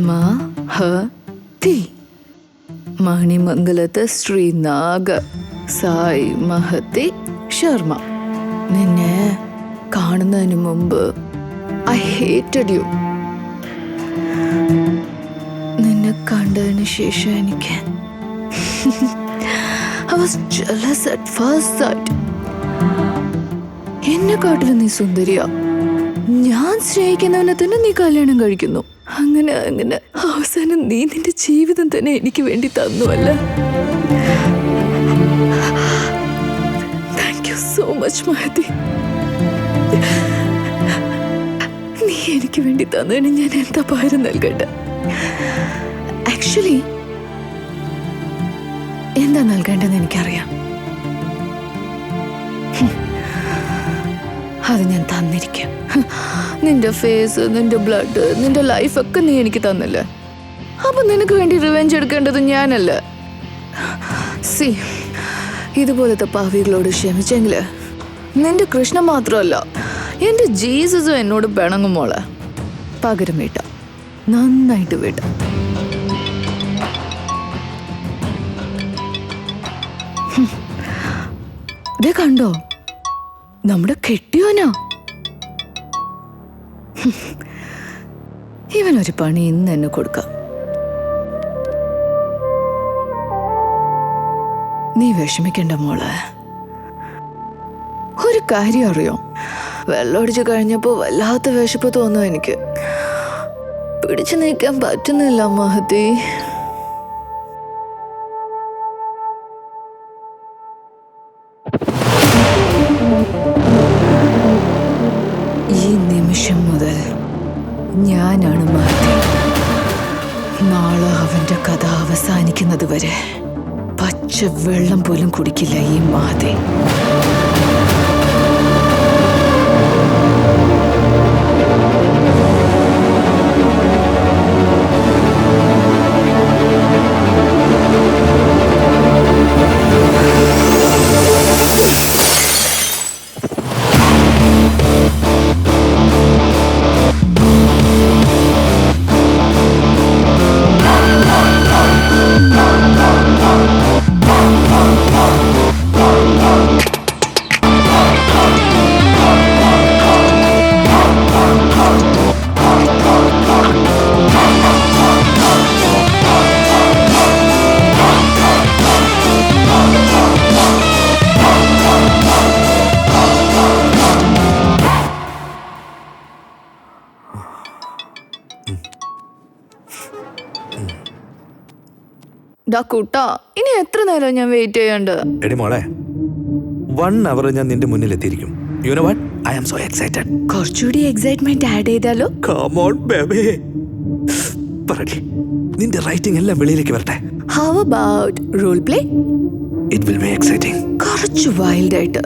മഹതി മണിമംഗലത്ത് ശ്രീനാഗ് സായി മഹതി ശർമ്മ. നിന്നെ കാണുന്നതിന് മുമ്പ് ഐ ഹേറ്റഡ് യു. നിന്നെ കണ്ടതിന് ശേഷം എനിക്ക് I was jealous at first sight. എന്നെക്കാട്ടിലും നീ സുന്ദരിയാ. ഞാൻ സ്നേഹിക്കുന്നവനെ തന്നെ നീ കല്യാണം കഴിക്കുന്നു. അങ്ങനെ അങ്ങനെ അവസാനം നീ നിന്റെ ജീവിതം തന്നെ എനിക്ക് വേണ്ടി തന്നുവല്ല. Thank you so much Mahathi. നീ എനിക്ക് വേണ്ടി തന്നതിന് ഞാൻ എന്താ പകരം നൽകട്ടെ? ആക്ച്വലി എന്താ നൽകേണ്ടതെന്ന് എനിക്കറിയാം. അത് ഞാൻ തന്നിരിക്കും. നിന്റെ ഫേസ്, നിന്റെ ബ്ലഡ്, നിന്റെ ലൈഫൊക്കെ നീ എനിക്ക് തന്നില്ലേ? അപ്പൊ നിനക്ക് വേണ്ടി റിവെഞ്ച് എടുക്കേണ്ടത് ഞാനല്ല. സി, ഇതുപോലത്തെ പാവികളോട് ക്ഷമിച്ചെങ്കില് നിന്റെ കൃഷ്ണ മാത്രമല്ല, എന്റെ ജീസസും എന്നോട് പിണങ്ങും മോളെ. പകരം വീട്ട, നന്നായിട്ട് വീട്ട. ഇതേ കണ്ടോ, നമ്മുടെ കെട്ടിയോനാ. ഇവനൊരു പണി ഇന്ന് എന്നെ കൊടുക്കാം. നീ വിഷമിക്കണ്ട മോളെ. ഒരു കാര്യം അറിയോ, വെള്ളമടിച്ച് കഴിഞ്ഞപ്പോ വല്ലാത്ത വിശപ്പ് തോന്നും എനിക്ക്. പിടിച്ചു നീക്കാൻ പറ്റുന്നില്ല മഹതി. ഈ നിമിഷം മുതൽ ഞാനാണ് മഹതി. നാളെ അവന്റെ കഥ അവസാനിക്കുന്നത് വരെ പച്ച വെള്ളം പോലും കുടിക്കില്ല ഈ മഹതി. കൂട്ടാ, ഇനി എത്ര നേരം ഞാൻ വെയിറ്റ് ചെയ്യണ്ട? എടി മോളെ, 1 hour ഞാൻ നിന്റെ മുന്നിൽ എത്തിയിരിക്കും. You know what? I am so excited. കുറച്ചുകൂടി എക്സൈറ്റ്മെന്റ് ആഡ് ചെയ്താലോ? Come on baby. പറടി, നിന്റെ റൈറ്റിംഗ് എല്ലാം വെളിയിലേക്ക് വരട്ടെ. How about role play? It will be exciting. കുറച്ച് വൈൽഡ് ആയിട്ട്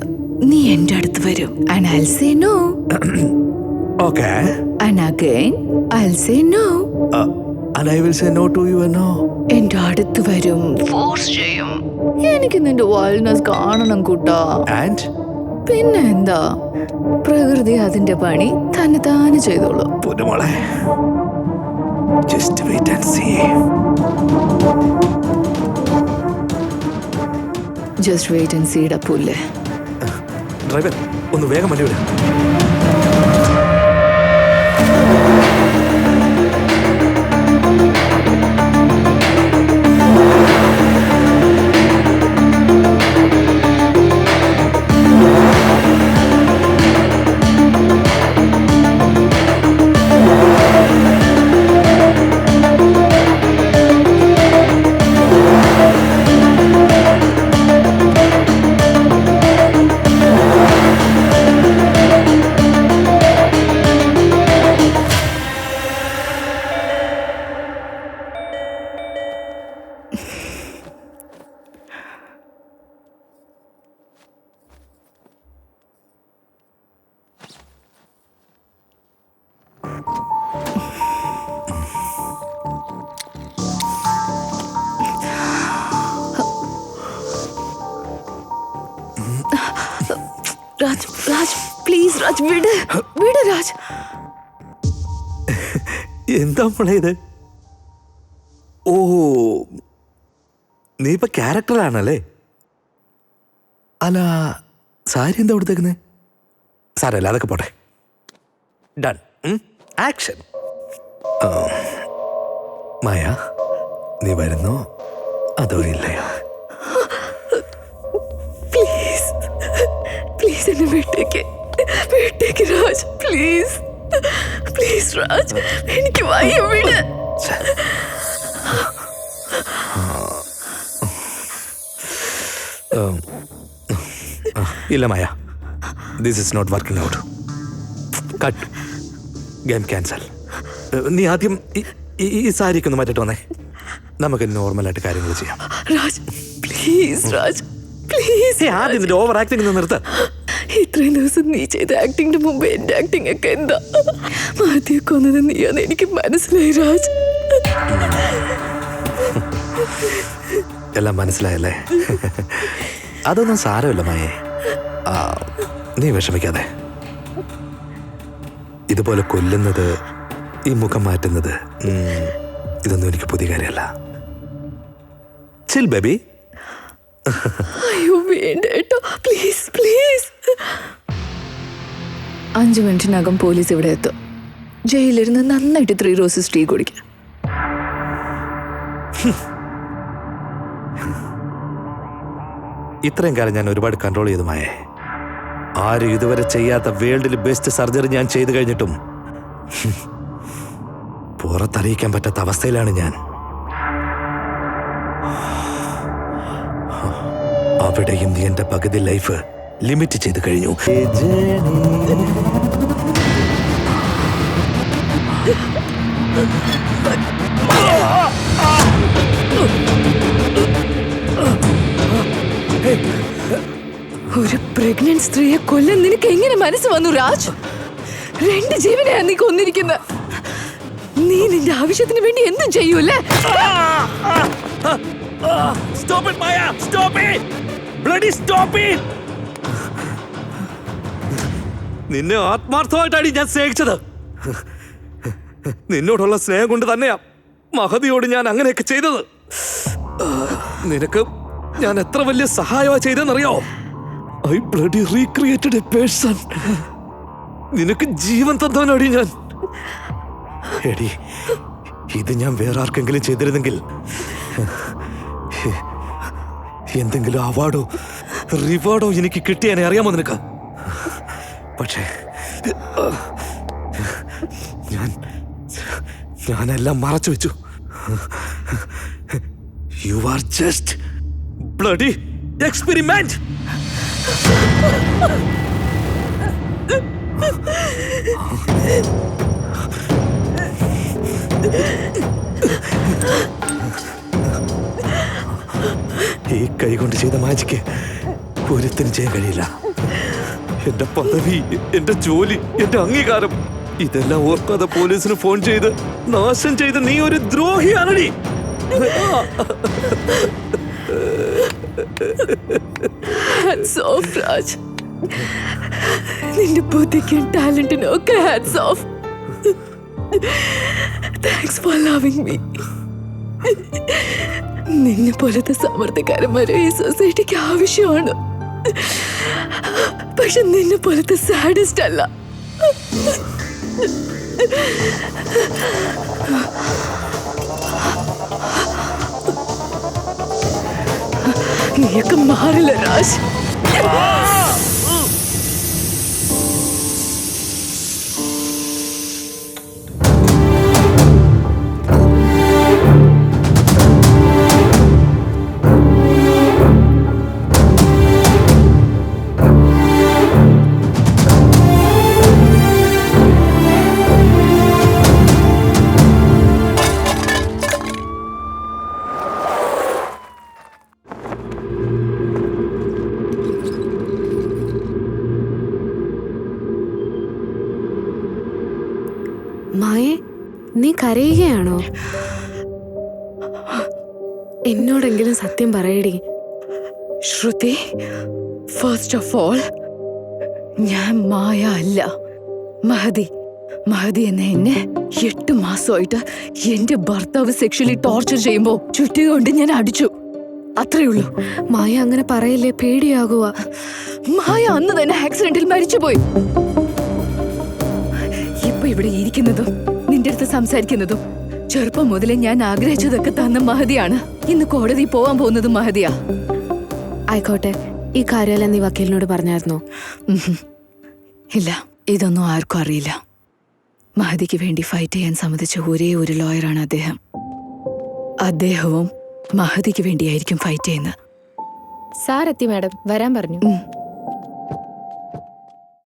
നീ എന്റെ അടുത്ത് വരും. And I'll say no. Okay. And again I'll say no. And I will say no to you and no. എന്റെ അടുത്ത് വരും, ഫോഴ്സ് ചെയ്യും. എനിക്ക് നിന്റെ വൈൽഡ്നെസ് കാണണം കൂട്ടാ. And പിന്നെ എന്താ, പ്രകൃതി അതിന്റെ പണി തന്നെ താനെ ചെയ്തോളൂ. പൊന്നുമോളെ, just wait and see. Just wait and see ഡപ്പുല്ലേ. ഡ്രൈവർ, ഒന്ന് വേഗം വണ്ടി വിട്. രാജ്, രാജ് പ്ലീസ് രാജ്, വിട് വിട് രാജ്. എന്താ മോളെ ഇത്? ഓ, നീ ഇപ്പൊ ക്യാരക്ടറാണല്ലേ? അല്ല, സാരി എന്താ കൊടുത്തേക്കുന്നത്? സാരല്ല, അതൊക്കെ പോട്ടെ. ഡൺ. ആക്ഷൻ. മായ, നീ വരുന്നോ അതോ ഇല്ലയോ? പ്ലീസ് പ്ലീസ് എന്നെ വിട്ടേക്ക് രാജ്. പ്ലീസ് പ്ലീസ് രാജ്, എനിക്ക് വയ്യ, വിട്. ഇല്ല Maya, this is not working out. Cut. Game cancel. നീ ആദ്യം ഈ സാരിക്കൊന്ന് മാറ്റിട്ട് വന്നേ. നമുക്ക് നോർമലായിട്ട് കാര്യങ്ങൾ ചെയ്യാം. Raj please, Raj please. ആദ്യം നിന്റെ ഓവർ ആക്ടിങ് നിർത്ത. ഇത്രയും ദിവസം നീ ചെയ്ത ആക്ടിങ്ങിന് മുമ്പ് എന്റെ ആക്ടിങ് ഒക്കെ എന്താ? മാതിയെ കൊന്നത് നീയാന്ന് എനിക്ക് മനസ്സിലായി രാജ്. എല്ലാം മനസ്സിലായല്ലേ? അതൊന്നും സാരമില്ല മായേ, നീ വിഷമിക്കാതെ. ഇതുപോലെ കൊല്ലുന്നത്, ഈ മുഖം മാറ്റുന്നത്, ഇതൊന്നും എനിക്ക് പുതിയ കാര്യമല്ല. ചിൽ ബേബി. അയ്യോ വേണ്ട കേട്ടോ, പ്ലീസ് പ്ലീസ്. 5 മിനിറ്റിനകം പോലീസ് ഇവിടെ എത്തും. ജയിലിരുന്ന് നന്നായിട്ട് 3 റോസസ് ടീ കുടിക്കാം. ഇത്രയും കാലം ഞാൻ ഒരുപാട് കൺട്രോൾ ചെയ്തു മായേ. ആരും ഇതുവരെ ചെയ്യാത്ത വേൾഡിൽ ബെസ്റ്റ് സർജറി ഞാൻ ചെയ്തു കഴിഞ്ഞിട്ടും പുറത്തറിയിക്കാൻ പറ്റാത്ത അവസ്ഥയിലാണ് ഞാൻ. അവിടെയും നീ എന്റെ പകുതി ലൈഫ് ലിമിറ്റ് ചെയ്ത് കഴിഞ്ഞു. ഒരു പ്രഗ്നന്റ് സ്ത്രീയെ കൊല്ലാൻ നിനക്ക് എങ്ങനെ മനസ്സ് വന്നു രാജ്? 2 ജീവനെയാണ് നീ കൊന്നിരിക്കുന്നത്. നീ നിന്റെ ആവശ്യത്തിന് വേണ്ടി എന്തും ചെയ്യൂല്ലേ? Stop it, Maya! Stop it! Bloody stop it! നിന്നെ ആത്മാർത്ഥമായിട്ടാണ് ഞാൻ സ്നേഹിച്ചത്. നിന്നോടുള്ള സ്നേഹം കൊണ്ട് തന്നെയാ മഹതിയോട് ഞാൻ അങ്ങനെയൊക്കെ ചെയ്തത്. നിനക്ക് ഞാൻ എത്ര വലിയ സഹായമാ ചെയ്തെന്നറിയോ? I bloody recreated a person. നിനക്ക് ജീവൻ തന്നവനാടി ഞാൻ. എടി, ഇത് ഞാൻ വേറെ ആർക്കെങ്കിലും ചെയ്തിരുന്നെങ്കിൽ എന്തെങ്കിലും അവാർഡോ റിവാർഡോ എനിക്ക് കിട്ടിയാനെ, അറിയാമോ നിനക്ക്? പക്ഷേ ഞാനെല്ലാം മറച്ചു വെച്ചു. You are just bloody experiment. ഈ കൈ കൊണ്ട് ചെയ്ത മാജിക്ക് ഒരുത്തിന് ചെയ്യാൻ കഴിയില്ല. എന്റെ പദവി, എന്റെ ജോലി, എന്റെ അംഗീകാരം, ഇതെല്ലാം ഓർക്കാതെ പോലീസിന് ഫോൺ ചെയ്ത് നാശം ചെയ്ത് നീ ഒരു ദ്രോഹിയാണടി. Hats off, Raj. നിന്റെ ബുദ്ധിക്കും ടാലന്റിനും ഒക്കെ hats off. Thanks for loving me. നിന്നെ പോലത്തെ സമർത്ഥക്കാരന്മാരെ ഈ സൊസൈറ്റിക്ക് ആവശ്യമാണ്. പക്ഷെ നിന്നെ പോലത്തെ സാഡിസ്റ്റ് അല്ല. നീയൊക്കെ മാറില്ല രാജ്. മായേ, നീ കരയുകയാണോ? എന്നോടെങ്കിലും സത്യം പറയടി. ശ്രുതി, ഫസ്റ്റ് ഓഫ് ഓൾ ഞാൻ മായ അല്ല, മഹതി. മഹതി എന്നെ 8 മാസമായിട്ട് എന്റെ ഭർത്താവ് സെക്ഷലി ടോർച്ചർ ചെയ്യുമ്പോ ചുറ്റി കൊണ്ട് ഞാൻ അടിച്ചു. അത്രേ ഉള്ളൂ. മായ അങ്ങനെ പറയല്ലേ, പേടിയാകുക. മായ അന്ന് തന്നെ ആക്സിഡന്റിൽ മരിച്ചുപോയി. ഇപ്പൊ ഇവിടെ ഇരിക്കുന്നതും നിന്റെ അടുത്ത് സംസാരിക്കുന്നതും ചെറുപ്പം മുതലേ ഞാൻ ആഗ്രഹിച്ചതൊക്കെ തന്ന മഹതിയാണ്. ഇന്ന് കോടതി പോവാൻ പോകുന്നത് മഹതിയാ. ആയിക്കോട്ടെ, ഈ കാര്യമെല്ലാം നീ വക്കീലിനോട് പറഞ്ഞായിരുന്നോ? ഇല്ല, ഇതൊന്നും ആർക്കും അറിയില്ല. മഹദിക്ക് വേണ്ടി ഫൈറ്റ് ചെയ്യാൻ സമ്മതിച്ച ഒരേ ഒരു ലോയറാണ് അദ്ദേഹം. അദ്ദേഹവും മഹദിക്ക് വേണ്ടിയായിരിക്കും ഫൈറ്റ് ചെയ്യുന്നത്. സാർ എത്തി മാഡം, വരാൻ പറഞ്ഞു.